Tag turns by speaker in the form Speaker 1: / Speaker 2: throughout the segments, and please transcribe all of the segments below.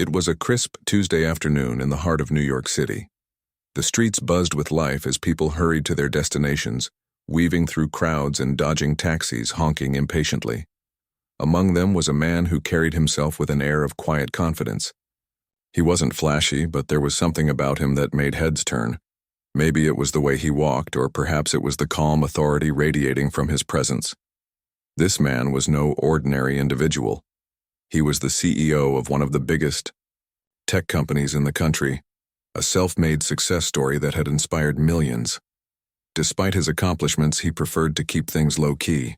Speaker 1: It was a crisp Tuesday afternoon in the heart of New York City. The streets buzzed with life as people hurried to their destinations, weaving through crowds and dodging taxis honking impatiently. Among them was a man who carried himself with an air of quiet confidence. He wasn't flashy, but there was something about him that made heads turn. Maybe it was the way he walked, or perhaps it was the calm authority radiating from his presence. This man was no ordinary individual. He was the CEO of one of the biggest tech companies in the country, a self-made success story that had inspired millions. Despite his accomplishments, he preferred to keep things low-key.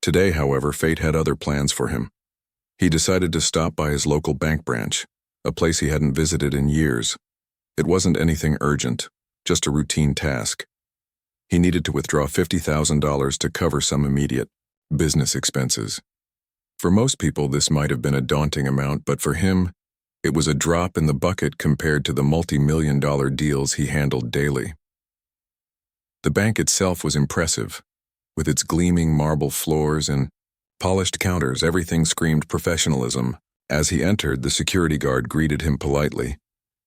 Speaker 1: Today, however, fate had other plans for him. He decided to stop by his local bank branch, a place he hadn't visited in years. It wasn't anything urgent, just a routine task. He needed to withdraw $50,000 to cover some immediate business expenses. For most people, this might have been a daunting amount, but for him, it was a drop in the bucket compared to the multi-million-dollar deals he handled daily. The bank itself was impressive. With its gleaming marble floors and polished counters, everything screamed professionalism. As he entered, the security guard greeted him politely,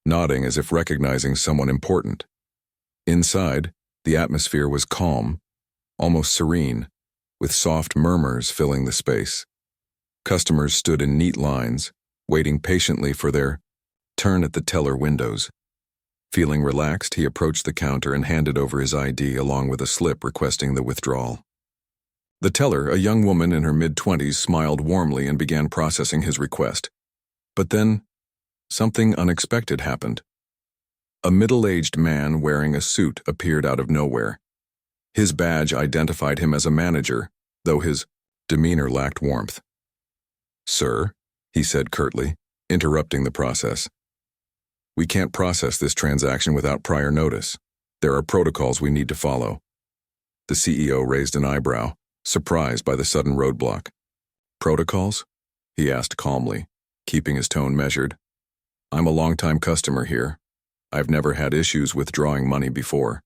Speaker 1: nodding as if recognizing someone important. Inside, the atmosphere was calm, almost serene, with soft murmurs filling the space. Customers stood in neat lines, waiting patiently for their turn at the teller windows. Feeling relaxed, he approached the counter and handed over his ID along with a slip requesting the withdrawal. The teller, a young woman in her mid-20s, smiled warmly and began processing his request. But then, something unexpected happened. A middle-aged man wearing a suit appeared out of nowhere. His badge identified him as a manager, though his demeanor lacked warmth. "Sir," he said curtly, interrupting the process. "We can't process this transaction without prior notice. There are protocols we need to follow." The CEO raised an eyebrow, surprised by the sudden roadblock. "Protocols?" he asked calmly, keeping his tone measured. "I'm a long-time customer here. I've never had issues withdrawing money before."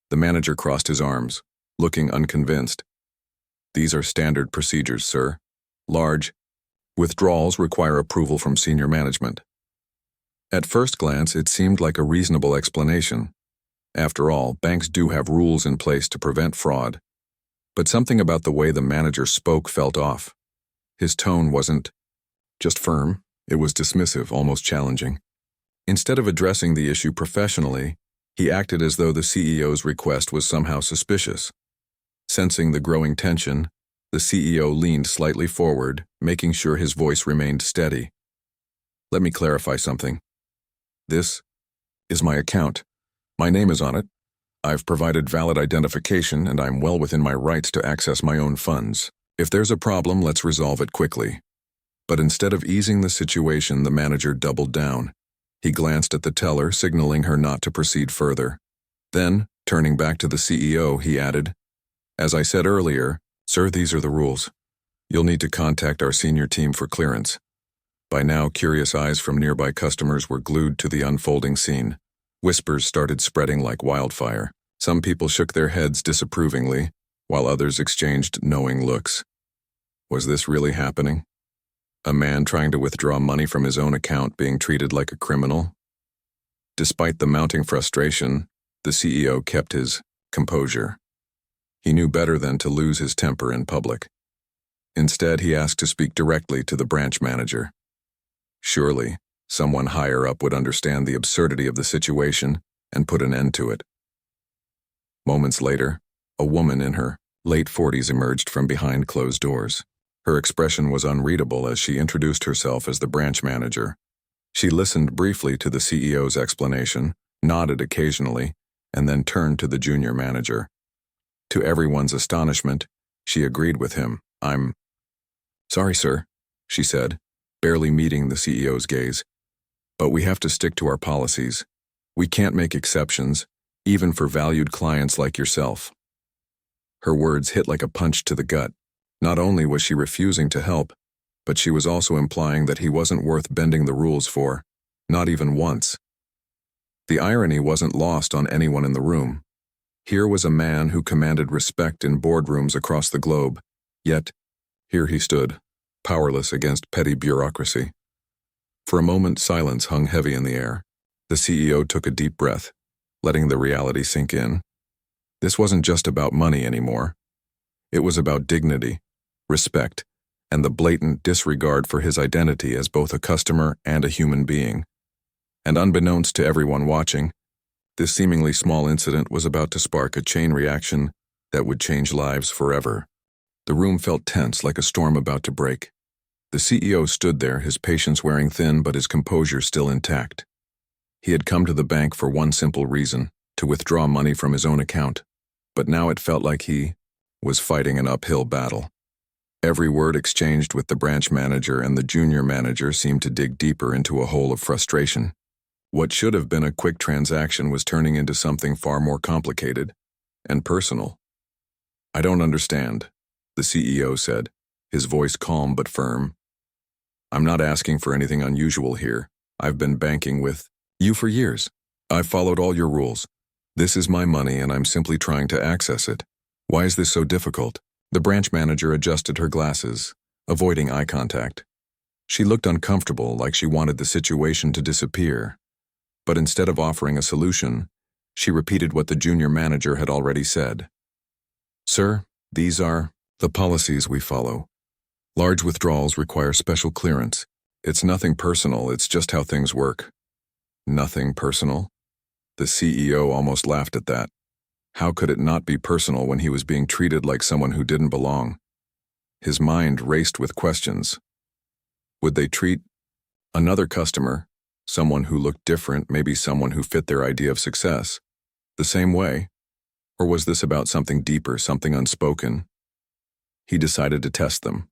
Speaker 1: The manager crossed his arms, looking unconvinced. "These are standard procedures, sir. Large withdrawals require approval from senior management." At first glance, it seemed like a reasonable explanation. After all, banks do have rules in place to prevent fraud. But something about the way the manager spoke felt off. His tone wasn't just firm, it was dismissive, almost challenging. Instead of addressing the issue professionally, he acted as though the CEO's request was somehow suspicious. Sensing the growing tension, the CEO leaned slightly forward, making sure his voice remained steady. "Let me clarify something. This is my account. My name is on it. I've provided valid identification, and I'm well within my rights to access my own funds. If there's a problem, let's resolve it quickly." But instead of easing the situation, the manager doubled down. He glanced at the teller, signaling her not to proceed further. Then, turning back to the CEO, he added, "As I said earlier, sir, these are the rules. You'll need to contact our senior team for clearance." By now, curious eyes from nearby customers were glued to the unfolding scene. Whispers started spreading like wildfire. Some people shook their heads disapprovingly, while others exchanged knowing looks. Was this really happening? A man trying to withdraw money from his own account being treated like a criminal? Despite the mounting frustration, the CEO kept his composure. He knew better than to lose his temper in public. Instead, he asked to speak directly to the branch manager. Surely, someone higher up would understand the absurdity of the situation and put an end to it. Moments later, a woman in her late 40s emerged from behind closed doors. Her expression was unreadable as she introduced herself as the branch manager. She listened briefly to the CEO's explanation, nodded occasionally, and then turned to the junior manager. To everyone's astonishment, she agreed with him. "I'm sorry, sir," she said, barely meeting the CEO's gaze. "But we have to stick to our policies. We can't make exceptions, even for valued clients like yourself." Her words hit like a punch to the gut. Not only was she refusing to help, but she was also implying that he wasn't worth bending the rules for, not even once. The irony wasn't lost on anyone in the room. Here was a man who commanded respect in boardrooms across the globe, yet here he stood, powerless against petty bureaucracy. For a moment, silence hung heavy in the air. The CEO took a deep breath, letting the reality sink in. This wasn't just about money anymore. It was about dignity, respect, and the blatant disregard for his identity as both a customer and a human being. And unbeknownst to everyone watching, this seemingly small incident was about to spark a chain reaction that would change lives forever. The room felt tense, like a storm about to break. The CEO stood there, his patience wearing thin but his composure still intact. He had come to the bank for one simple reason, to withdraw money from his own account. But now it felt like he was fighting an uphill battle. Every word exchanged with the branch manager and the junior manager seemed to dig deeper into a hole of frustration. What should have been a quick transaction was turning into something far more complicated and personal. "I don't understand," the CEO said, his voice calm but firm. "I'm not asking for anything unusual here. I've been banking with you for years. I've followed all your rules. This is my money and I'm simply trying to access it. Why is this so difficult?" The branch manager adjusted her glasses, avoiding eye contact. She looked uncomfortable, like she wanted the situation to disappear. But instead of offering a solution, she repeated what the junior manager had already said. "Sir, these are the policies we follow. Large withdrawals require special clearance. It's nothing personal, it's just how things work." Nothing personal? The CEO almost laughed at that. How could it not be personal when he was being treated like someone who didn't belong? His mind raced with questions. Would they treat another customer, someone who looked different, maybe someone who fit their idea of success, the same way? Or was this about something deeper, something unspoken? He decided to test them.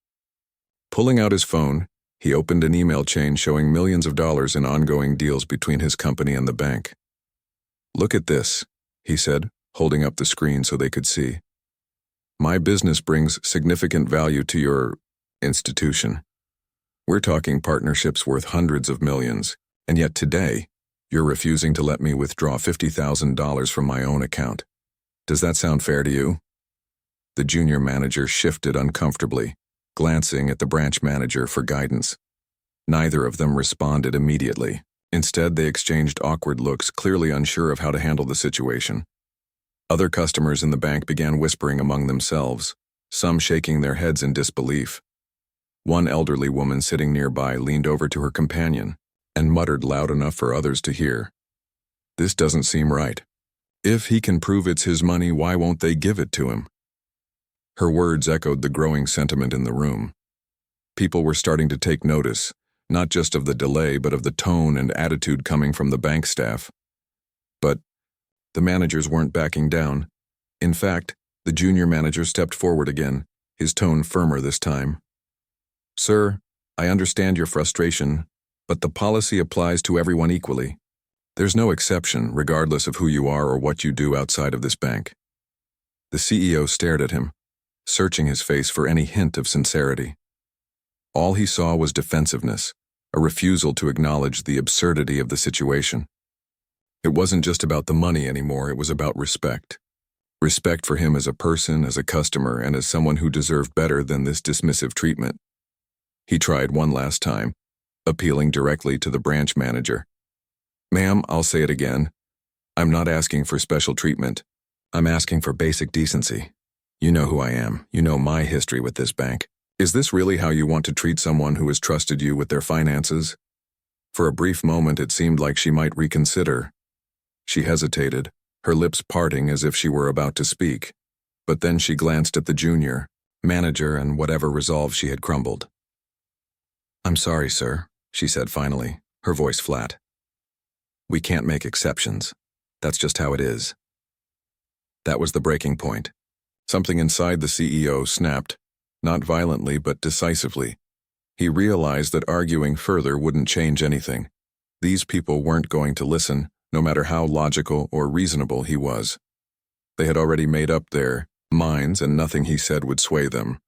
Speaker 1: Pulling out his phone, he opened an email chain showing millions of dollars in ongoing deals between his company and the bank. "Look at this," he said, holding up the screen so they could see. "My business brings significant value to your institution. We're talking partnerships worth hundreds of millions, and yet today, you're refusing to let me withdraw $50,000 from my own account. Does that sound fair to you?" The junior manager shifted uncomfortably, glancing at the branch manager for guidance. Neither of them responded immediately. Instead, they exchanged awkward looks, clearly unsure of how to handle the situation. Other customers in the bank began whispering among themselves, some shaking their heads in disbelief. One elderly woman sitting nearby leaned over to her companion and muttered loud enough for others to hear, "This doesn't seem right. If he can prove it's his money, why won't they give it to him?" Her words echoed the growing sentiment in the room. People were starting to take notice, not just of the delay, but of the tone and attitude coming from the bank staff. But the managers weren't backing down. In fact, the junior manager stepped forward again, his tone firmer this time. "Sir, I understand your frustration, but the policy applies to everyone equally. There's no exception, regardless of who you are or what you do outside of this bank." The CEO stared at him, searching his face for any hint of sincerity. All he saw was defensiveness, a refusal to acknowledge the absurdity of the situation. It wasn't just about the money anymore, it was about respect. Respect for him as a person, as a customer, and as someone who deserved better than this dismissive treatment. He tried one last time, appealing directly to the branch manager. "Ma'am, I'll say it again. I'm not asking for special treatment. I'm asking for basic decency. You know who I am. You know my history with this bank. Is this really how you want to treat someone who has trusted you with their finances?" For a brief moment, it seemed like she might reconsider. She hesitated, her lips parting as if she were about to speak. But then she glanced at the junior manager and whatever resolve she had crumbled. "I'm sorry, sir," she said finally, her voice flat. "We can't make exceptions. That's just how it is." That was the breaking point. Something inside the CEO snapped, not violently but decisively. He realized that arguing further wouldn't change anything. These people weren't going to listen, no matter how logical or reasonable he was. They had already made up their minds, and nothing he said would sway them.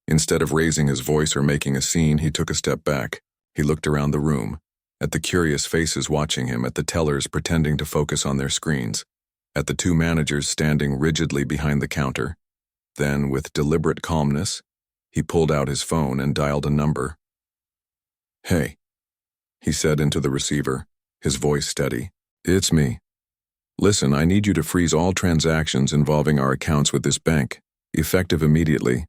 Speaker 1: Instead of raising his voice or making a scene, he took a step back. He looked around the room, at the curious faces watching him, at the tellers pretending to focus on their screens, at the two managers standing rigidly behind the counter. Then, with deliberate calmness, he pulled out his phone and dialed a number. "Hey," he said into the receiver, his voice steady. "It's me. Listen, I need you to freeze all transactions involving our accounts with this bank, effective immediately.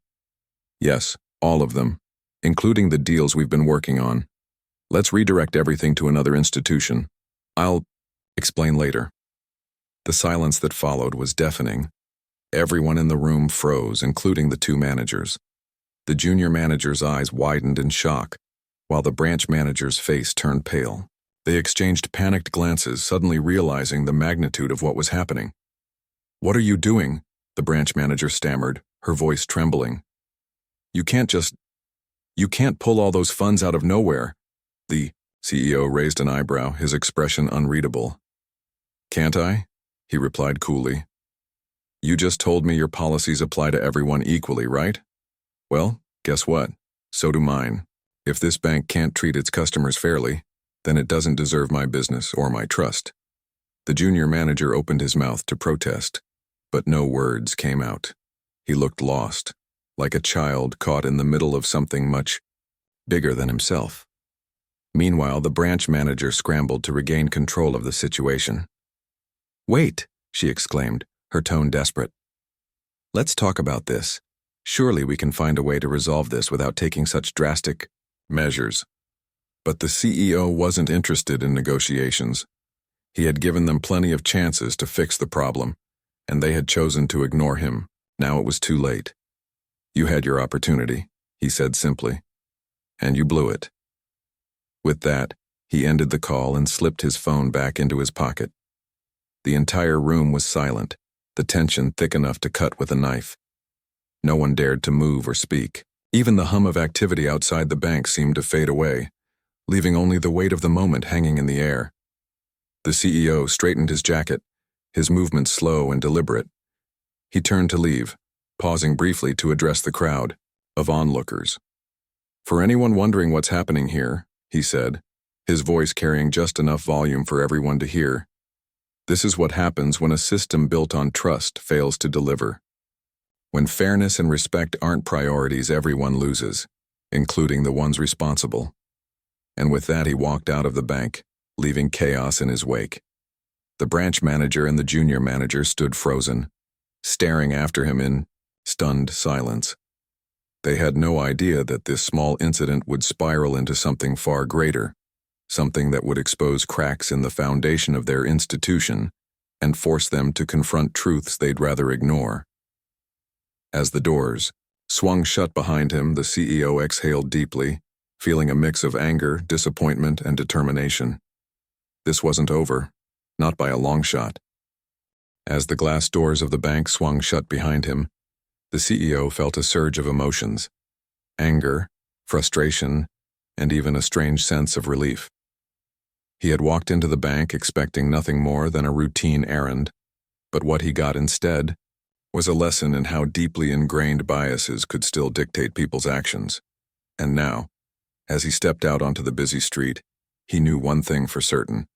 Speaker 1: Yes, all of them, including the deals we've been working on. Let's redirect everything to another institution. I'll explain later." The silence that followed was deafening. Everyone in the room froze, including the two managers. The junior manager's eyes widened in shock, while the branch manager's face turned pale. They exchanged panicked glances, suddenly realizing the magnitude of what was happening. "What are you doing?" the branch manager stammered, her voice trembling. You can't pull all those funds out of nowhere." The CEO raised an eyebrow, his expression unreadable. "Can't I?" he replied coolly. "You just told me your policies apply to everyone equally, right? Well, guess what? So do mine. If this bank can't treat its customers fairly, then it doesn't deserve my business or my trust." The junior manager opened his mouth to protest, but no words came out. He looked lost, like a child caught in the middle of something much bigger than himself. Meanwhile, the branch manager scrambled to regain control of the situation. "Wait," she exclaimed, her tone desperate. "Let's talk about this. Surely we can find a way to resolve this without taking such drastic measures." But the CEO wasn't interested in negotiations. He had given them plenty of chances to fix the problem, and they had chosen to ignore him. Now it was too late. "You had your opportunity," he said simply, "and you blew it." With that, he ended the call and slipped his phone back into his pocket. The entire room was silent, the tension thick enough to cut with a knife. No one dared to move or speak. Even the hum of activity outside the bank seemed to fade away, leaving only the weight of the moment hanging in the air. The CEO straightened his jacket, his movements slow and deliberate. He turned to leave, pausing briefly to address the crowd of onlookers. "For anyone wondering what's happening here," he said, his voice carrying just enough volume for everyone to hear, "this is what happens when a system built on trust fails to deliver. When fairness and respect aren't priorities, everyone loses, including the ones responsible." And with that, he walked out of the bank, leaving chaos in his wake. The branch manager and the junior manager stood frozen, staring after him in stunned silence. They had no idea that this small incident would spiral into something far greater, something that would expose cracks in the foundation of their institution and force them to confront truths they'd rather ignore. As the doors swung shut behind him, the CEO exhaled deeply, feeling a mix of anger, disappointment, and determination. This wasn't over, not by a long shot. As the glass doors of the bank swung shut behind him, the CEO felt a surge of emotions: anger, frustration, and even a strange sense of relief. He had walked into the bank expecting nothing more than a routine errand, but what he got instead was a lesson in how deeply ingrained biases could still dictate people's actions. And now, as he stepped out onto the busy street, he knew one thing for certain: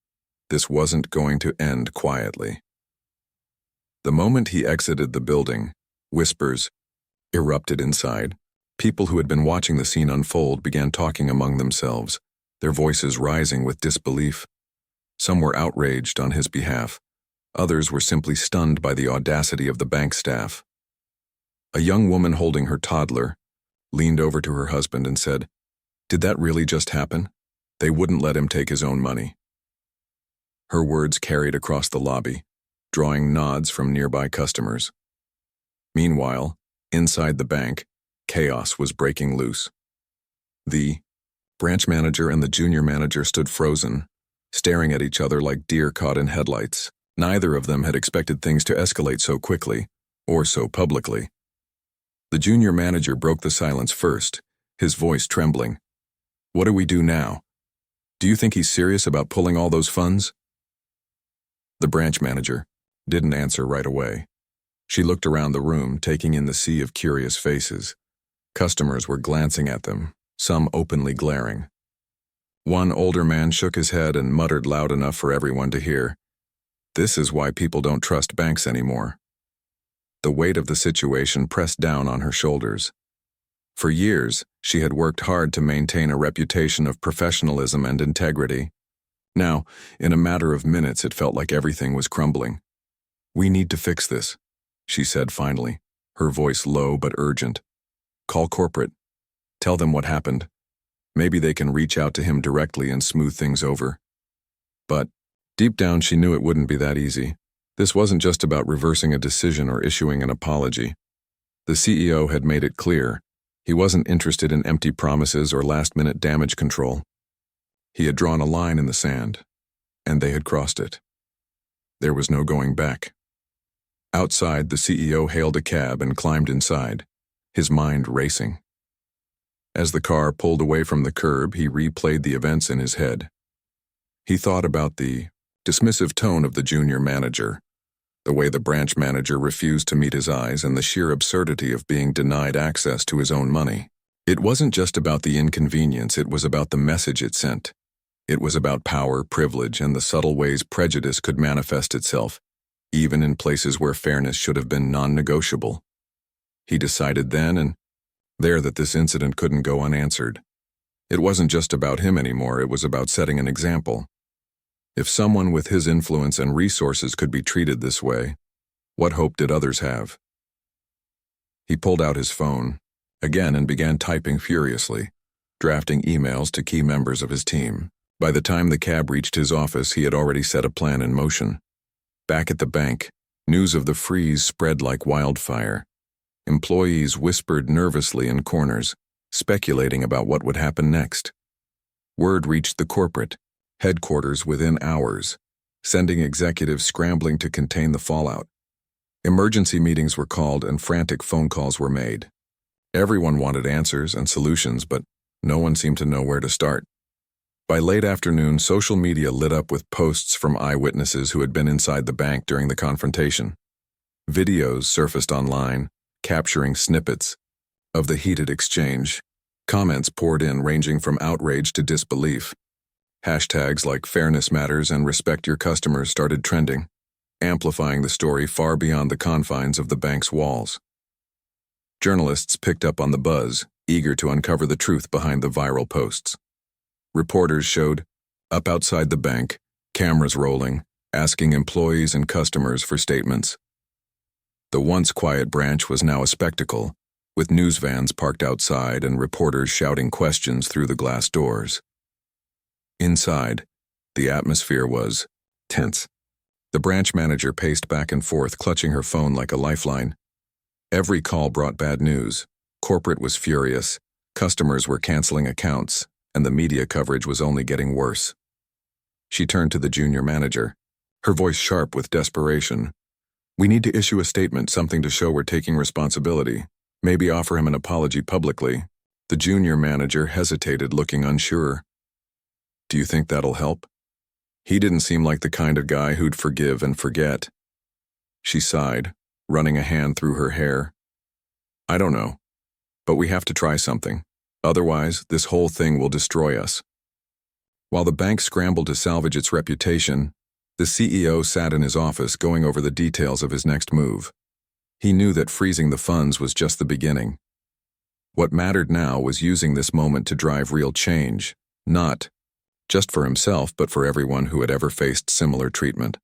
Speaker 1: this wasn't going to end quietly. The moment he exited the building, whispers erupted inside. People who had been watching the scene unfold began talking among themselves, their voices rising with disbelief. Some were outraged on his behalf. Others were simply stunned by the audacity of the bank staff. A young woman holding her toddler leaned over to her husband and said, "Did that really just happen? They wouldn't let him take his own money." Her words carried across the lobby, drawing nods from nearby customers. Meanwhile, inside the bank, chaos was breaking loose. The branch manager and the junior manager stood frozen, staring at each other like deer caught in headlights. Neither of them had expected things to escalate so quickly, or so publicly. The junior manager broke the silence first, his voice trembling. "What do we do now? Do you think he's serious about pulling all those funds?" The branch manager didn't answer right away. She looked around the room, taking in the sea of curious faces. Customers were glancing at them, some openly glaring. One older man shook his head and muttered loud enough for everyone to hear, "This is why people don't trust banks anymore." The weight of the situation pressed down on her shoulders. For years, she had worked hard to maintain a reputation of professionalism and integrity. Now, in a matter of minutes, it felt like everything was crumbling. "We need to fix this," she said finally, her voice low but urgent. "Call corporate. Tell them what happened. Maybe they can reach out to him directly and smooth things over." But deep down, she knew it wouldn't be that easy. This wasn't just about reversing a decision or issuing an apology. The CEO had made it clear he wasn't interested in empty promises or last-minute damage control. He had drawn a line in the sand, and they had crossed it. There was no going back. Outside, the CEO hailed a cab and climbed inside, his mind racing. As the car pulled away from the curb, he replayed the events in his head. He thought about the dismissive tone of the junior manager, the way the branch manager refused to meet his eyes, and the sheer absurdity of being denied access to his own money. It wasn't just about the inconvenience, it was about the message it sent. It was about power, privilege, and the subtle ways prejudice could manifest itself, even in places where fairness should have been non-negotiable. He decided then and there that this incident couldn't go unanswered. It wasn't just about him anymore, it was about setting an example. If someone with his influence and resources could be treated this way, what hope did others have? He pulled out his phone again and began typing furiously, drafting emails to key members of his team. By the time the cab reached his office, he had already set a plan in motion. Back at the bank, news of the freeze spread like wildfire. Employees whispered nervously in corners, speculating about what would happen next. Word reached the corporate headquarters within hours, sending executives scrambling to contain the fallout. Emergency meetings were called and frantic phone calls were made. Everyone wanted answers and solutions, but no one seemed to know where to start. By late afternoon, social media lit up with posts from eyewitnesses who had been inside the bank during the confrontation. Videos surfaced online, capturing snippets of the heated exchange. Comments poured in ranging from outrage to disbelief. Hashtags like Fairness Matters and Respect Your Customers started trending, amplifying the story far beyond the confines of the bank's walls. Journalists picked up on the buzz, eager to uncover the truth behind the viral posts. Reporters showed up outside the bank, cameras rolling, asking employees and customers for statements. The once quiet branch was now a spectacle, with news vans parked outside and reporters shouting questions through the glass doors. Inside, the atmosphere was tense. The branch manager paced back and forth, clutching her phone like a lifeline. Every call brought bad news. Corporate was furious, customers were canceling accounts, and the media coverage was only getting worse. She turned to the junior manager, her voice sharp with desperation. "We need to issue a statement, something to show we're taking responsibility. Maybe offer him an apology publicly." The junior manager hesitated, looking unsure. "Do you think that'll help?" He didn't seem like the kind of guy who'd forgive and forget. She sighed, running a hand through her hair. "I don't know, but we have to try something. Otherwise, this whole thing will destroy us." While the bank scrambled to salvage its reputation, the CEO sat in his office going over the details of his next move. He knew that freezing the funds was just the beginning. What mattered now was using this moment to drive real change, not just for himself, but for everyone who had ever faced similar treatment.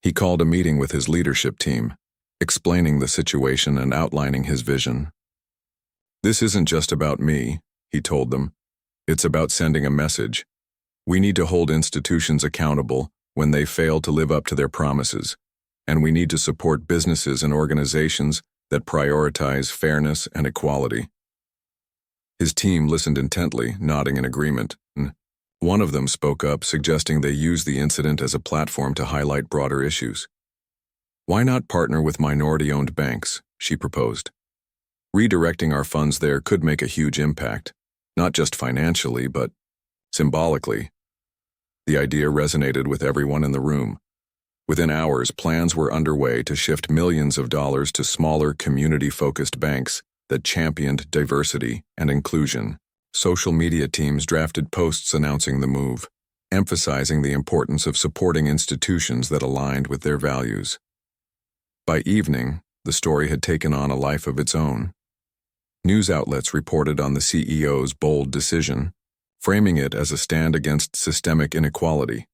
Speaker 1: He called a meeting with his leadership team, explaining the situation and outlining his vision. "This isn't just about me," he told them. "It's about sending a message. We need to hold institutions accountable when they fail to live up to their promises, and we need to support businesses and organizations that prioritize fairness and equality." His team listened intently, nodding in agreement. One of them spoke up, suggesting they use the incident as a platform to highlight broader issues. "Why not partner with minority-owned banks?" she proposed. "Redirecting our funds there could make a huge impact, not just financially, but symbolically." The idea resonated with everyone in the room. Within hours, plans were underway to shift millions of dollars to smaller, community-focused banks that championed diversity and inclusion. Social media teams drafted posts announcing the move, emphasizing the importance of supporting institutions that aligned with their values. By evening, the story had taken on a life of its own. News outlets reported on the CEO's bold decision, framing it as a stand against systemic inequality.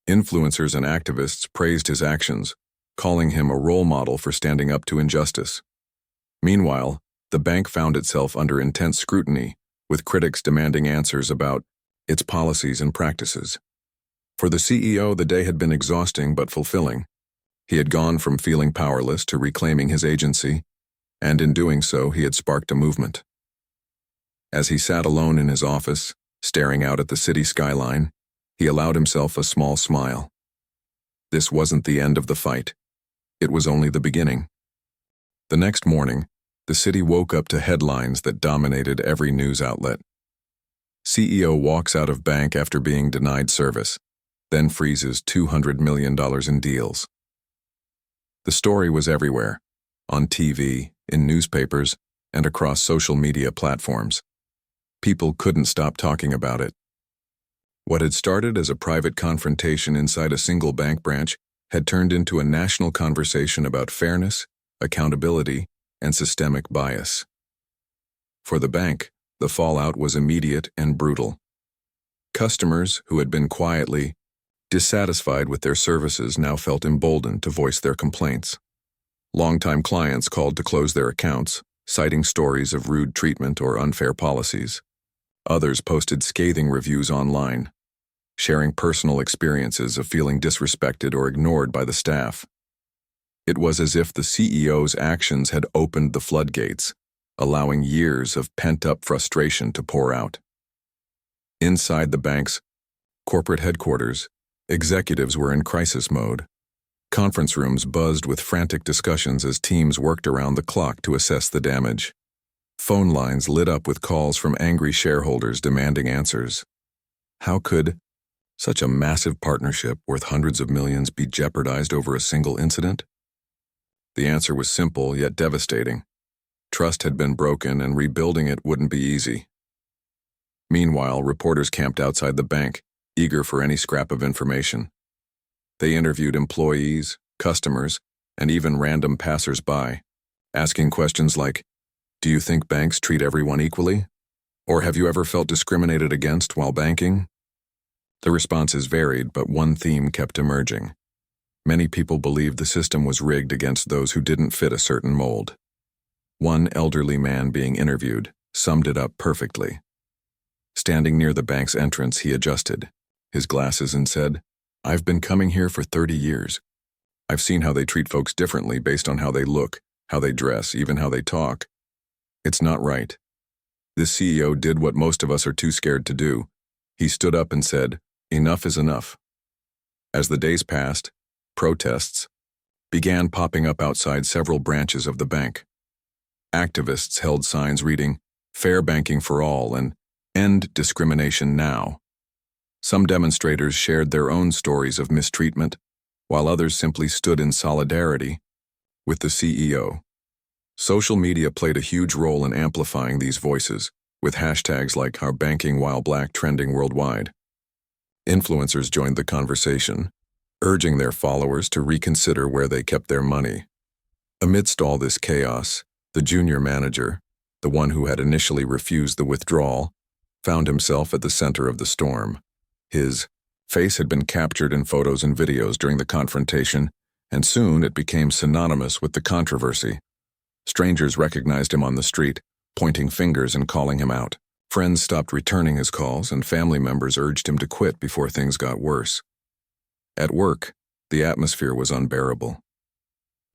Speaker 1: Influencers and activists praised his actions, calling him a role model for standing up to injustice. Meanwhile, the bank found itself under intense scrutiny, with critics demanding answers about its policies and practices. For the CEO, the day had been exhausting but fulfilling. He had gone from feeling powerless to reclaiming his agency, and in doing so, he had sparked a movement. As he sat alone in his office, staring out at the city skyline, he allowed himself a small smile. This wasn't the end of the fight. It was only the beginning. The next morning, the city woke up to headlines that dominated every news outlet. CEO walks out of bank after being denied service, then freezes $200 million in deals. The story was everywhere, on TV, in newspapers, and across social media platforms. People couldn't stop talking about it. What had started as a private confrontation inside a single bank branch had turned into a national conversation about fairness, accountability, and systemic bias. For the bank, the fallout was immediate and brutal. Customers who had been quietly dissatisfied with their services now felt emboldened to voice their complaints. Longtime clients called to close their accounts, citing stories of rude treatment or unfair policies. Others posted scathing reviews online, sharing personal experiences of feeling disrespected or ignored by the staff. It was as if the CEO's actions had opened the floodgates, allowing years of pent-up frustration to pour out. Inside the bank's corporate headquarters, executives were in crisis mode. Conference rooms buzzed with frantic discussions as teams worked around the clock to assess the damage. Phone lines lit up with calls from angry shareholders demanding answers. How could such a massive partnership worth hundreds of millions be jeopardized over a single incident? The answer was simple yet devastating. Trust had been broken and rebuilding it wouldn't be easy. Meanwhile, reporters camped outside the bank, eager for any scrap of information. They interviewed employees, customers, and even random passers-by, asking questions like, "Do you think banks treat everyone equally? Or have you ever felt discriminated against while banking?" The responses varied, but one theme kept emerging. Many people believed the system was rigged against those who didn't fit a certain mold. One elderly man being interviewed summed it up perfectly. Standing near the bank's entrance, he adjusted his glasses and said, "I've been coming here for 30 years. I've seen how they treat folks differently based on how they look, how they dress, even how they talk. It's not right." This CEO did what most of us are too scared to do. He stood up and said, "Enough is enough." As the days passed, protests began popping up outside several branches of the bank. Activists held signs reading, "Fair banking for all" and "End discrimination now." Some demonstrators shared their own stories of mistreatment, while others simply stood in solidarity with the CEO. Social media played a huge role in amplifying these voices, with hashtags like "Our Banking While Black" trending worldwide. Influencers joined the conversation, urging their followers to reconsider where they kept their money. Amidst all this chaos, the junior manager, the one who had initially refused the withdrawal, found himself at the center of the storm. His face had been captured in photos and videos during the confrontation, and soon it became synonymous with the controversy. Strangers recognized him on the street, pointing fingers and calling him out. Friends stopped returning his calls, and family members urged him to quit before things got worse. At work, the atmosphere was unbearable.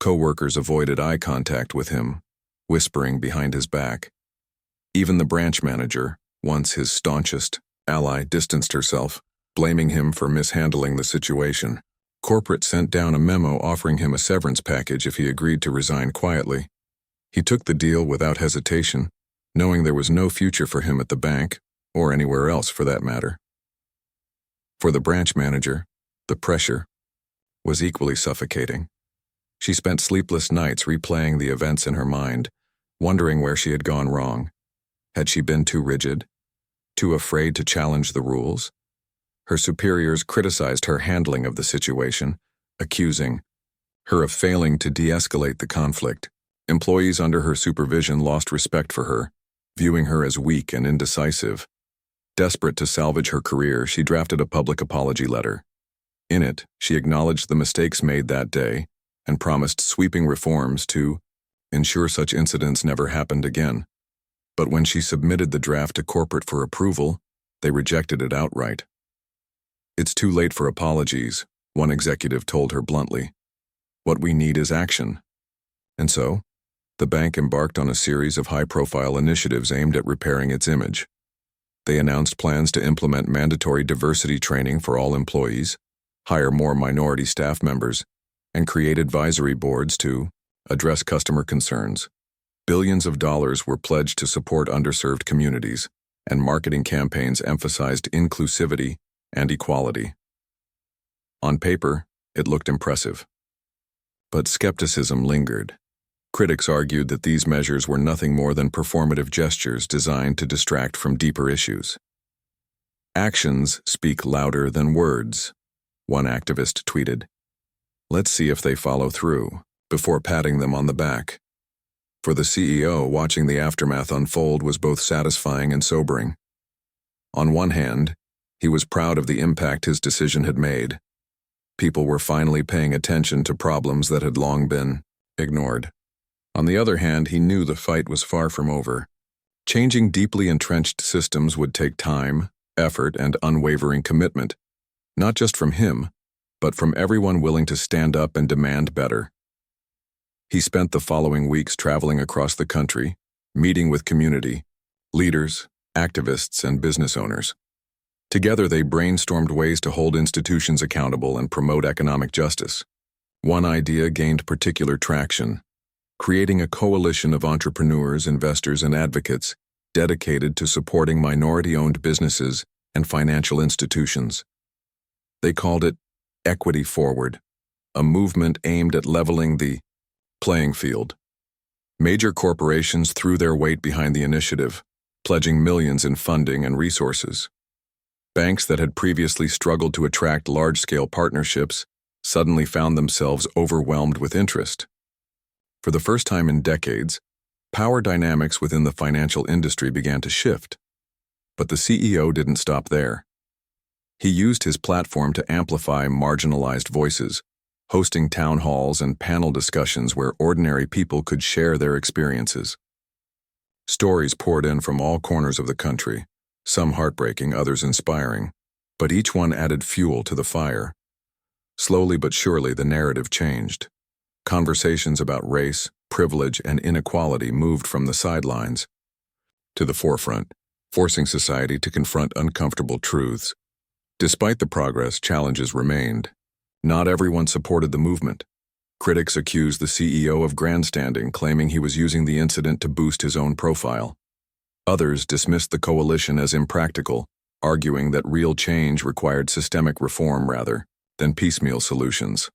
Speaker 1: Co-workers avoided eye contact with him, whispering behind his back. Even the branch manager, once his staunchest ally, distanced herself, blaming him for mishandling the situation. Corporate sent down a memo offering him a severance package if he agreed to resign quietly. He took the deal without hesitation, knowing there was no future for him at the bank, or anywhere else for that matter. For the branch manager, the pressure was equally suffocating. She spent sleepless nights replaying the events in her mind, wondering where she had gone wrong. Had she been too rigid? Too afraid to challenge the rules? Her superiors criticized her handling of the situation, accusing her of failing to de-escalate the conflict. Employees under her supervision lost respect for her, viewing her as weak and indecisive. Desperate to salvage her career, she drafted a public apology letter. In it, she acknowledged the mistakes made that day and promised sweeping reforms to ensure such incidents never happened again. But when she submitted the draft to corporate for approval, they rejected it outright. "It's too late for apologies," one executive told her bluntly. "What we need is action." And so, the bank embarked on a series of high-profile initiatives aimed at repairing its image. They announced plans to implement mandatory diversity training for all employees, hire more minority staff members, and create advisory boards to address customer concerns. Billions of dollars were pledged to support underserved communities, and marketing campaigns emphasized inclusivity and equality. On paper, it looked impressive. But skepticism lingered. Critics argued that these measures were nothing more than performative gestures designed to distract from deeper issues. "Actions speak louder than words," one activist tweeted. "Let's see if they follow through," before patting them on the back. For the CEO, watching the aftermath unfold was both satisfying and sobering. On one hand, he was proud of the impact his decision had made. People were finally paying attention to problems that had long been ignored. On the other hand, he knew the fight was far from over. Changing deeply entrenched systems would take time, effort, and unwavering commitment, not just from him, but from everyone willing to stand up and demand better. He spent the following weeks traveling across the country, meeting with community, leaders, activists, and business owners. Together, they brainstormed ways to hold institutions accountable and promote economic justice. One idea gained particular traction: creating a coalition of entrepreneurs, investors, and advocates dedicated to supporting minority-owned businesses and financial institutions. They called it Equity Forward, a movement aimed at leveling the playing field. Major corporations threw their weight behind the initiative, pledging millions in funding and resources. Banks that had previously struggled to attract large-scale partnerships suddenly found themselves overwhelmed with interest. For the first time in decades, power dynamics within the financial industry began to shift. But the CEO didn't stop there. He used his platform to amplify marginalized voices, hosting town halls and panel discussions where ordinary people could share their experiences. Stories poured in from all corners of the country, some heartbreaking, others inspiring, but each one added fuel to the fire. Slowly but surely, the narrative changed. Conversations about race, privilege, and inequality moved from the sidelines to the forefront, forcing society to confront uncomfortable truths. Despite the progress, challenges remained. Not everyone supported the movement. Critics accused the CEO of grandstanding, claiming he was using the incident to boost his own profile. Others dismissed the coalition as impractical, arguing that real change required systemic reform rather than piecemeal solutions.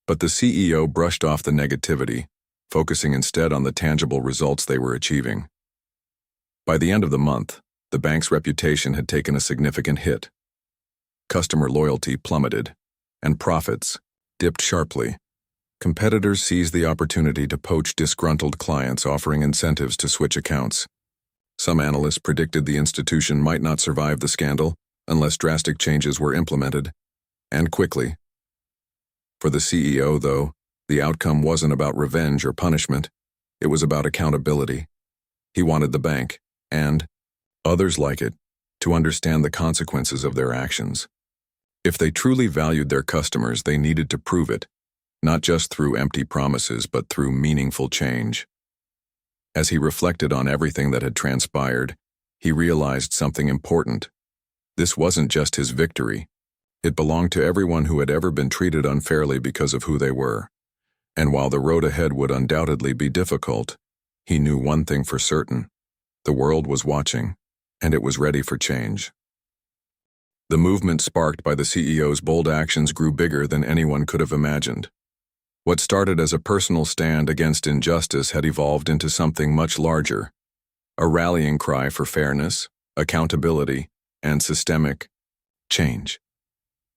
Speaker 1: But the CEO brushed off the negativity, focusing instead on the tangible results they were achieving. By the end of the month, the bank's reputation had taken a significant hit. Customer loyalty plummeted, and profits dipped sharply. Competitors seized the opportunity to poach disgruntled clients, offering incentives to switch accounts. Some analysts predicted the institution might not survive the scandal unless drastic changes were implemented, and quickly. For the CEO, though, the outcome wasn't about revenge or punishment. It was about accountability. He wanted the bank, and others like it, to understand the consequences of their actions. If they truly valued their customers, they needed to prove it, not just through empty promises, but through meaningful change. As he reflected on everything that had transpired, he realized something important. This wasn't just his victory. It belonged to everyone who had ever been treated unfairly because of who they were. And while the road ahead would undoubtedly be difficult, he knew one thing for certain: the world was watching, and it was ready for change. The movement sparked by the CEO's bold actions grew bigger than anyone could have imagined. What started as a personal stand against injustice had evolved into something much larger: a rallying cry for fairness, accountability, and systemic change.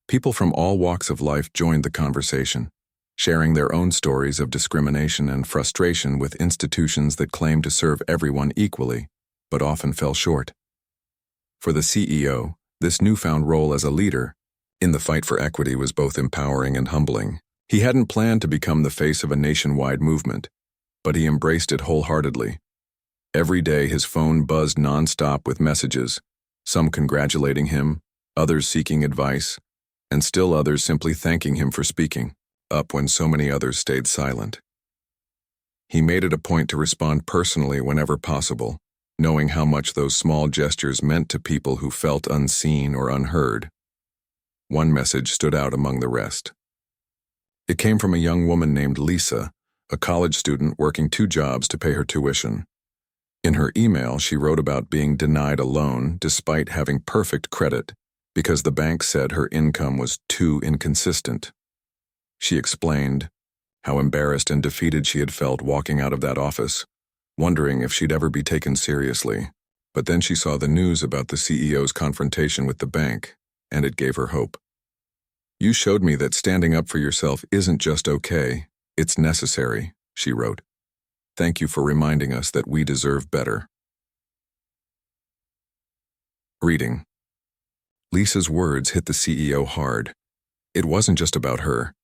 Speaker 1: People from all walks of life joined the conversation. sharing their own stories of discrimination and frustration with institutions that claim to serve everyone equally, but often fell short. For the CEO, this newfound role as a leader in the fight for equity was both empowering and humbling. He hadn't planned to become the face of a nationwide movement, but he embraced it wholeheartedly. Every day his phone buzzed nonstop with messages, some congratulating him, others seeking advice, and still others simply thanking him for speaking up when so many others stayed silent. He made it a point to respond personally whenever possible, knowing how much those small gestures meant to people who felt unseen or unheard. One message stood out among the rest. It came from a young woman named Lisa, a college student working 2 jobs to pay her tuition. In her email, she wrote about being denied a loan despite having perfect credit because the bank said her income was too inconsistent. She explained how embarrassed and defeated she had felt walking out of that office, wondering if she'd ever be taken seriously. But then she saw the news about the CEO's confrontation with the bank, and it gave her hope. "You showed me that standing up for yourself isn't just okay, it's necessary," she wrote. "Thank you for reminding us that we deserve better." Reading. Lisa's words hit the CEO hard. It wasn't just about her.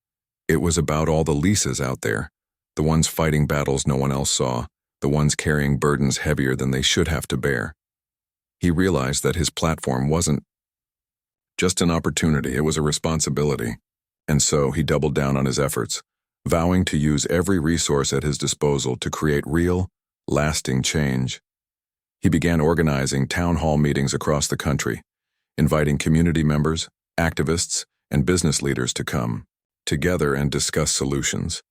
Speaker 1: It was about all the Lisas out there, the ones fighting battles no one else saw, the ones carrying burdens heavier than they should have to bear. He realized that his platform wasn't just an opportunity, it was a responsibility. And so he doubled down on his efforts, vowing to use every resource at his disposal to create real, lasting change. He began organizing town hall meetings across the country, inviting community members, activists, and business leaders to come together and discuss solutions.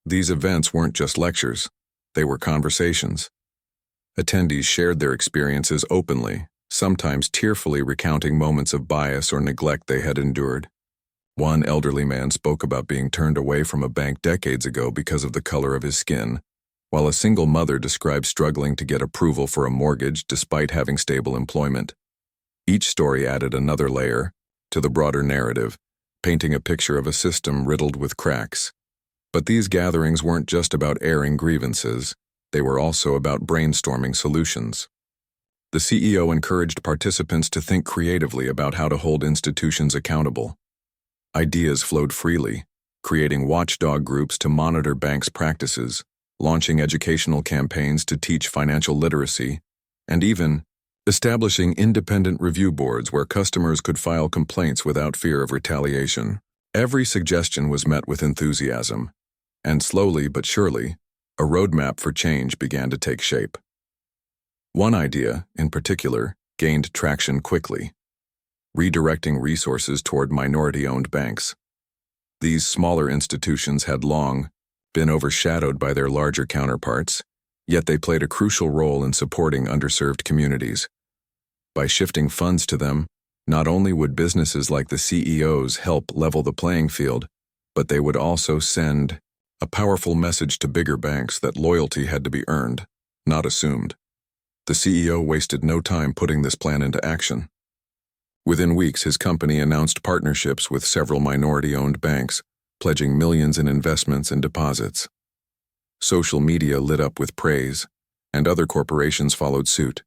Speaker 1: These events weren't just lectures, they were conversations. Attendees shared their experiences openly, sometimes tearfully recounting moments of bias or neglect they had endured. One elderly man spoke about being turned away from a bank decades ago because of the color of his skin, while a single mother described struggling to get approval for a mortgage despite having stable employment. Each story added another layer to the broader narrative, painting a picture of a system riddled with cracks. But these gatherings weren't just about airing grievances, they were also about brainstorming solutions. The CEO encouraged participants to think creatively about how to hold institutions accountable. Ideas flowed freely, creating watchdog groups to monitor banks' practices, launching educational campaigns to teach financial literacy, and even establishing independent review boards where customers could file complaints without fear of retaliation. Every suggestion was met with enthusiasm, and slowly but surely, a roadmap for change began to take shape. One idea, in particular, gained traction quickly: redirecting resources toward minority-owned banks. These smaller institutions had long been overshadowed by their larger counterparts, yet they played a crucial role in supporting underserved communities. By shifting funds to them, not only would businesses like the CEOs help level the playing field, but they would also send a powerful message to bigger banks that loyalty had to be earned, not assumed. The CEO wasted no time putting this plan into action. Within weeks, his company announced partnerships with several minority-owned banks, pledging millions in investments and deposits. Social media lit up with praise, and other corporations followed suit,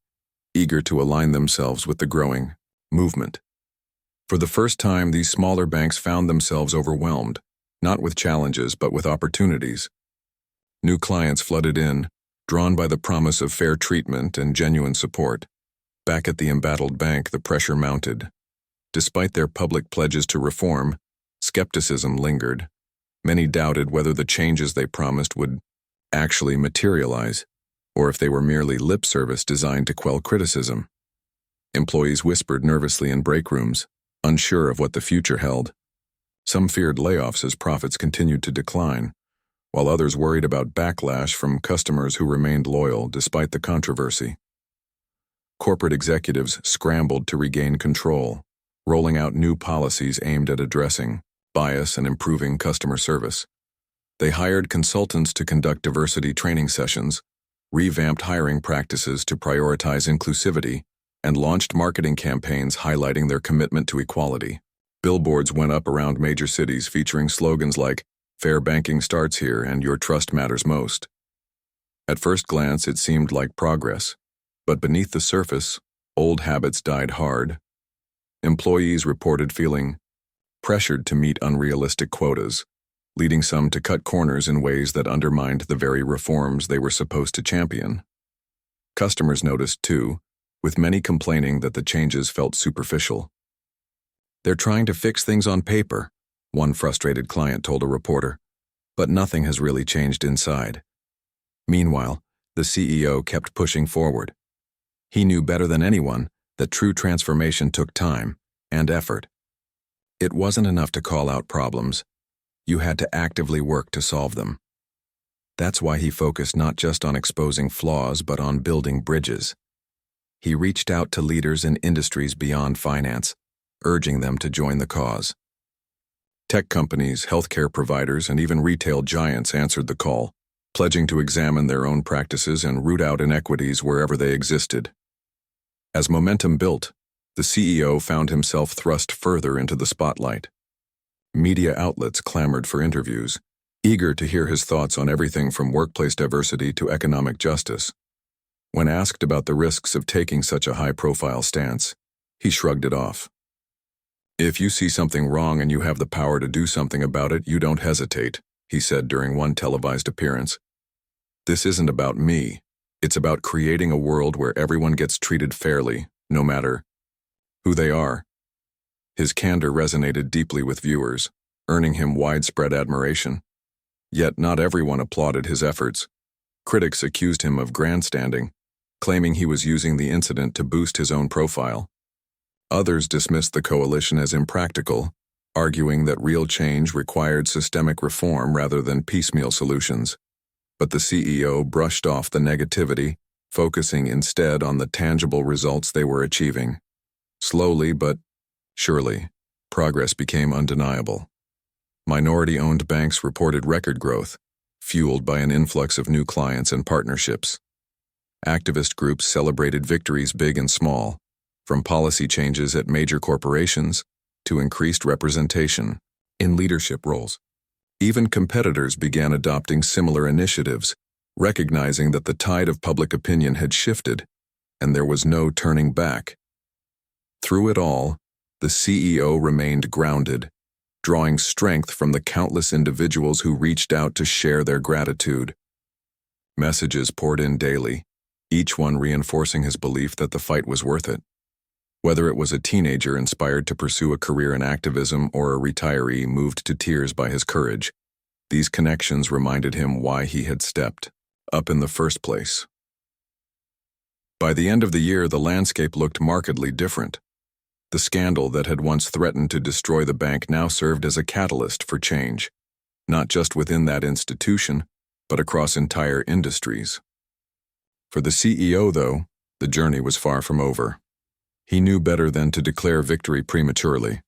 Speaker 1: eager to align themselves with the growing movement. For the first time, these smaller banks found themselves overwhelmed, not with challenges but with opportunities. New clients flooded in, drawn by the promise of fair treatment and genuine support. Back at the embattled bank, the pressure mounted. Despite their public pledges to reform, skepticism lingered. Many doubted whether the changes they promised would actually materialize, or if they were merely lip service designed to quell criticism. Employees whispered nervously in break rooms, unsure of what the future held. Some feared layoffs as profits continued to decline, while others worried about backlash from customers who remained loyal despite the controversy. Corporate executives scrambled to regain control, rolling out new policies aimed at addressing bias and improving customer service. They hired consultants to conduct diversity training sessions, revamped hiring practices to prioritize inclusivity, and launched marketing campaigns highlighting their commitment to equality. Billboards went up around major cities featuring slogans like Fair banking starts here, and your trust matters most. At first glance, it seemed like progress, but beneath the surface, old habits died hard. Employees reported feeling pressured to meet unrealistic quotas, leading some to cut corners in ways that undermined the very reforms they were supposed to champion. Customers noticed, too, with many complaining that the changes felt superficial. "They're trying to fix things on paper," one frustrated client told a reporter, "but nothing has really changed inside." Meanwhile, the CEO kept pushing forward. He knew better than anyone that true transformation took time and effort. It wasn't enough to call out problems. You had to actively work to solve them. That's why he focused not just on exposing flaws but on building bridges. He reached out to leaders in industries beyond finance, urging them to join the cause. Tech companies, healthcare providers, and even retail giants answered the call, pledging to examine their own practices and root out inequities wherever they existed. As momentum built, the CEO found himself thrust further into the spotlight. Media outlets clamored for interviews, eager to hear his thoughts on everything from workplace diversity to economic justice. When asked about the risks of taking such a high-profile stance, he shrugged it off. "If you see something wrong and you have the power to do something about it, you don't hesitate," he said during one televised appearance. "This isn't about me. It's about creating a world where everyone gets treated fairly, no matter who they are." His candor resonated deeply with viewers, earning him widespread admiration. Yet not everyone applauded his efforts. Critics accused him of grandstanding, claiming he was using the incident to boost his own profile. Others dismissed the coalition as impractical, arguing that real change required systemic reform rather than piecemeal solutions. But the CEO brushed off the negativity, focusing instead on the tangible results they were achieving. Slowly but surely, progress became undeniable. Minority-owned banks reported record growth, fueled by an influx of new clients and partnerships. Activist groups celebrated victories big and small, from policy changes at major corporations to increased representation in leadership roles. Even competitors began adopting similar initiatives, recognizing that the tide of public opinion had shifted, and there was no turning back. Through it all, the CEO remained grounded, drawing strength from the countless individuals who reached out to share their gratitude. Messages poured in daily, each one reinforcing his belief that the fight was worth it. Whether it was a teenager inspired to pursue a career in activism or a retiree moved to tears by his courage, these connections reminded him why he had stepped up in the first place. By the end of the year, the landscape looked markedly different. The scandal that had once threatened to destroy the bank now served as a catalyst for change, not just within that institution, but across entire industries. For the CEO, though, the journey was far from over. He knew better than to declare victory prematurely.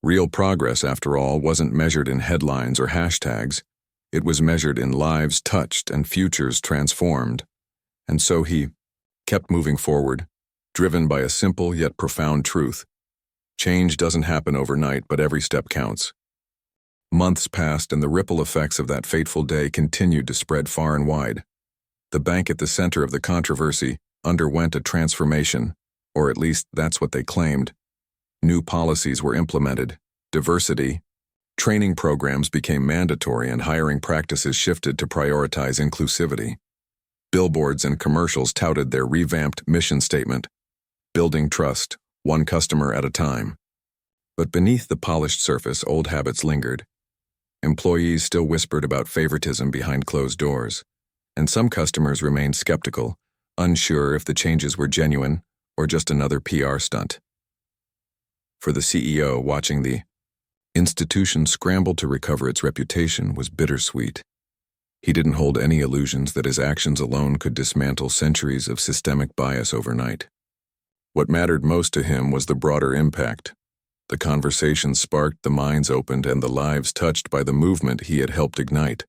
Speaker 1: Real progress, after all, wasn't measured in headlines or hashtags. It was measured in lives touched and futures transformed. And so he kept moving forward, driven by a simple yet profound truth. Change doesn't happen overnight, but every step counts. Months passed, and the ripple effects of that fateful day continued to spread far and wide. The bank at the center of the controversy underwent a transformation, or at least that's what they claimed. New policies were implemented, diversity, training programs became mandatory, and hiring practices shifted to prioritize inclusivity. Billboards and commercials touted their revamped mission statement, building trust, one customer at a time. But beneath the polished surface, old habits lingered. Employees still whispered about favoritism behind closed doors, and some customers remained skeptical, unsure if the changes were genuine or just another PR stunt. For the CEO, watching the institution scramble to recover its reputation was bittersweet. He didn't hold any illusions that his actions alone could dismantle centuries of systemic bias overnight. What mattered most to him was the broader impact. The conversations sparked, the minds opened, and the lives touched by the movement he had helped ignite.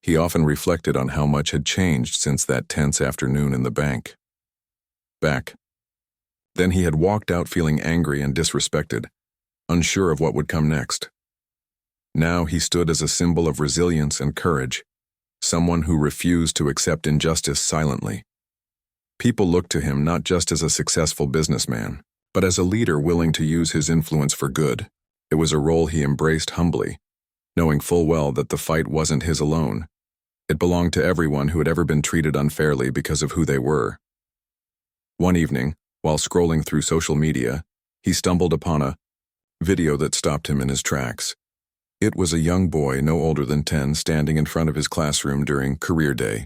Speaker 1: He often reflected on how much had changed since that tense afternoon in the bank. Then he had walked out feeling angry and disrespected, unsure of what would come next. Now he stood as a symbol of resilience and courage, someone who refused to accept injustice silently. People looked to him not just as a successful businessman, but as a leader willing to use his influence for good. It was a role he embraced humbly, knowing full well that the fight wasn't his alone. It belonged to everyone who had ever been treated unfairly because of who they were. One evening, while scrolling through social media, he stumbled upon a video that stopped him in his tracks. It was a young boy no older than 10 standing in front of his classroom during career day.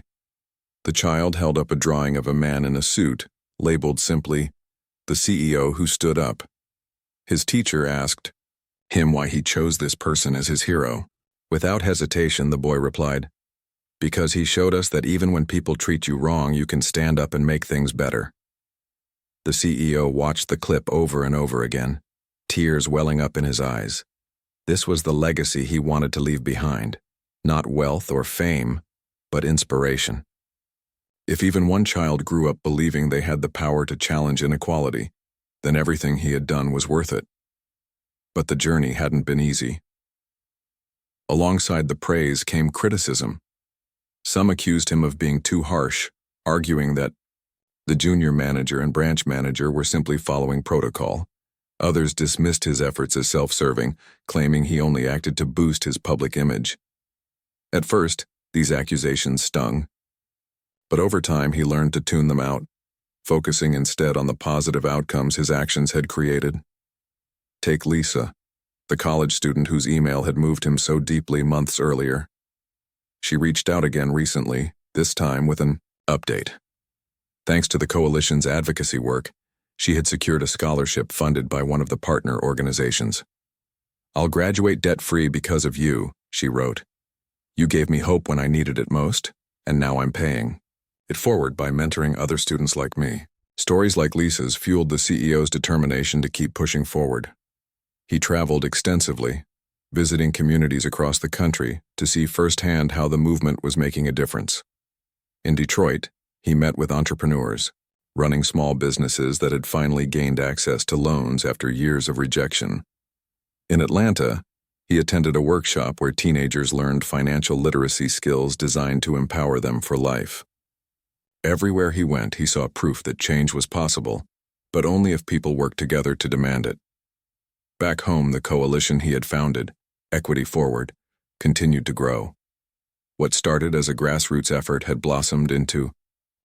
Speaker 1: The child held up a drawing of a man in a suit, labeled simply, "The CEO who stood up." His teacher asked him why he chose this person as his hero. Without hesitation, the boy replied, "Because he showed us that even when people treat you wrong, you can stand up and make things better." The CEO watched the clip over and over again, tears welling up in his eyes. This was the legacy he wanted to leave behind, not wealth or fame, but inspiration. If even one child grew up believing they had the power to challenge inequality, then everything he had done was worth it. But the journey hadn't been easy. Alongside the praise came criticism. Some accused him of being too harsh, arguing that the junior manager and branch manager were simply following protocol. Others dismissed his efforts as self-serving, claiming he only acted to boost his public image. At first, these accusations stung. But over time, he learned to tune them out, focusing instead on the positive outcomes his actions had created. Take Lisa, the college student whose email had moved him so deeply months earlier. She reached out again recently, this time with an update. Thanks to the coalition's advocacy work, she had secured a scholarship funded by one of the partner organizations. "I'll graduate debt-free because of you," she wrote. "You gave me hope when I needed it most, and now I'm paying it forward by mentoring other students like me." Stories like Lisa's fueled the CEO's determination to keep pushing forward. He traveled extensively, visiting communities across the country to see firsthand how the movement was making a difference. In Detroit, he met with entrepreneurs, running small businesses that had finally gained access to loans after years of rejection. In Atlanta, he attended a workshop where teenagers learned financial literacy skills designed to empower them for life. Everywhere he went, he saw proof that change was possible, but only if people worked together to demand it. Back home, the coalition he had founded, Equity Forward, continued to grow. What started as a grassroots effort had blossomed into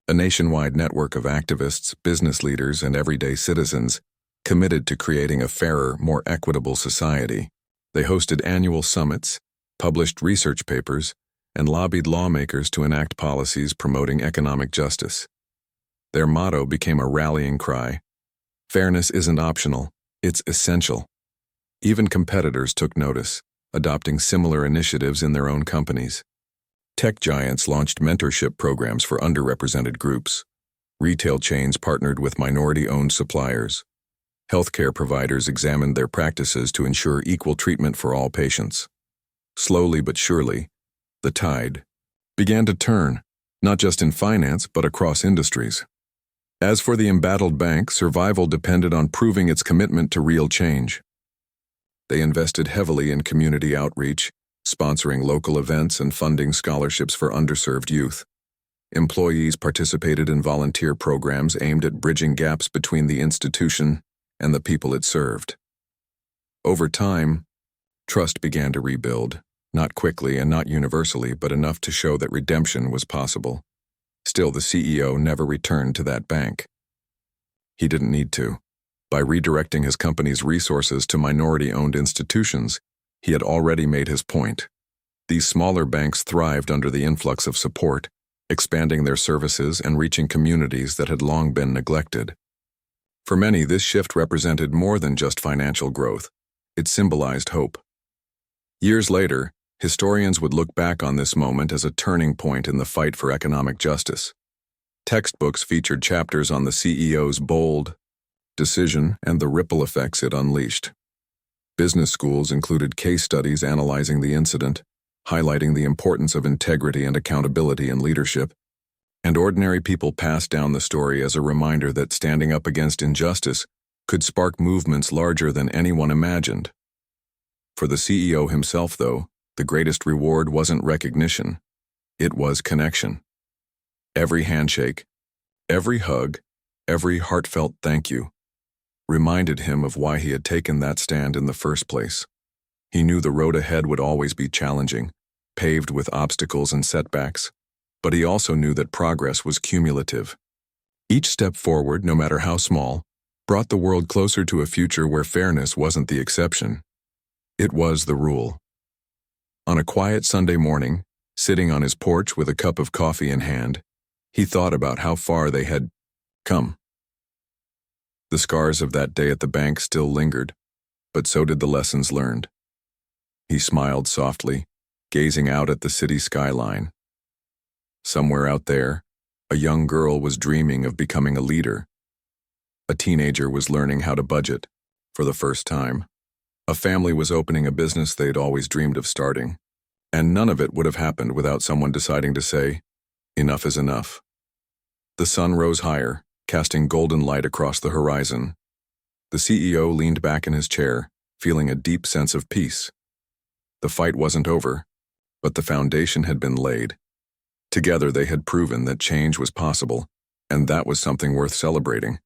Speaker 1: a nationwide network of activists, business leaders, and everyday citizens committed to creating a fairer, more equitable society. They hosted annual summits, published research papers, and lobbied lawmakers to enact policies promoting economic justice. Their motto became a rallying cry: "Fairness isn't optional, it's essential." Even competitors took notice, adopting similar initiatives in their own companies. Tech giants launched mentorship programs for underrepresented groups. Retail chains partnered with minority-owned suppliers. Healthcare providers examined their practices to ensure equal treatment for all patients. Slowly but surely, the tide began to turn, not just in finance but across industries. As for the embattled bank, survival depended on proving its commitment to real change. They invested heavily in community outreach, sponsoring local events and funding scholarships for underserved youth. Employees participated in volunteer programs aimed at bridging gaps between the institution and the people it served. Over time, trust began to rebuild, not quickly and not universally, but enough to show that redemption was possible. Still, the CEO never returned to that bank. He didn't need to. By redirecting his company's resources to minority-owned institutions, he had already made his point. These smaller banks thrived under the influx of support, expanding their services and reaching communities that had long been neglected. For many, this shift represented more than just financial growth. It symbolized hope. Years later, historians would look back on this moment as a turning point in the fight for economic justice. Textbooks featured chapters on the CEO's bold decision and the ripple effects it unleashed. Business schools included case studies analyzing the incident, highlighting the importance of integrity and accountability in leadership, and ordinary people passed down the story as a reminder that standing up against injustice could spark movements larger than anyone imagined. For the CEO himself, though, the greatest reward wasn't recognition. It was connection. Every handshake, every hug, every heartfelt thank you reminded him of why he had taken that stand in the first place. He knew the road ahead would always be challenging, paved with obstacles and setbacks, but he also knew that progress was cumulative. Each step forward, no matter how small, brought the world closer to a future where fairness wasn't the exception. It was the rule. On a quiet Sunday morning, sitting on his porch with a cup of coffee in hand, he thought about how far they had come. The scars of that day at the bank still lingered, but so did the lessons learned. He smiled softly, gazing out at the city skyline. Somewhere out there, a young girl was dreaming of becoming a leader. A teenager was learning how to budget, for the first time. A family was opening a business they'd always dreamed of starting, and none of it would have happened without someone deciding to say, "Enough is enough." The sun rose higher, casting golden light across the horizon. The CEO leaned back in his chair, feeling a deep sense of peace. The fight wasn't over, but the foundation had been laid. Together they had proven that change was possible, and that was something worth celebrating.